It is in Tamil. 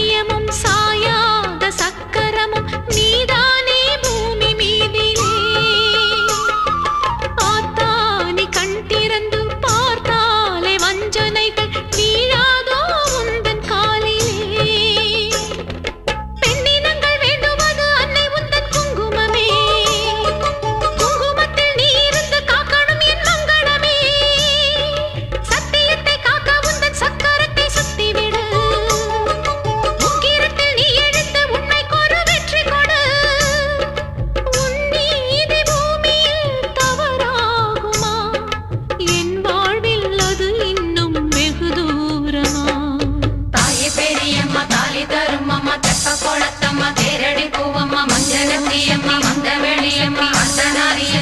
சத்தியமும் சாயாத சக்கரமும் நீதானே பூமி மீதிலே. ஆத்தானி கண் திறந்து பார்த்தாலே வஞ்சனைகள் வீழாதோ உந்தன் காலிலே. பெண்ணினங்கள் வேண்டுவது அன்னை உந்தன் குங்குமமே. குங்குமத்தில் நீ இருந்து காக்கணும் என் மங்களமே. சத்தியத்தை காக்க உந்தன் சக்கரத்தை சுத்திவிடு. முக்கிரத்தில் நீ எடுத்து உண்மைக்கொரு வெற்றி கொடு. உன் நீதி பூமியில் தவறாகுமா? என் வாழ்வில் அது இன்னும் வெகு தூரமா? தாயே பெரியம்மா தாலி தரும் அம்மா தெப்ப குளத்தம்மா தேரடி பூவம்மா மஞ்சளத்தியம்மா மந்த வெளியம்மா அர்த்தநாரியம்மா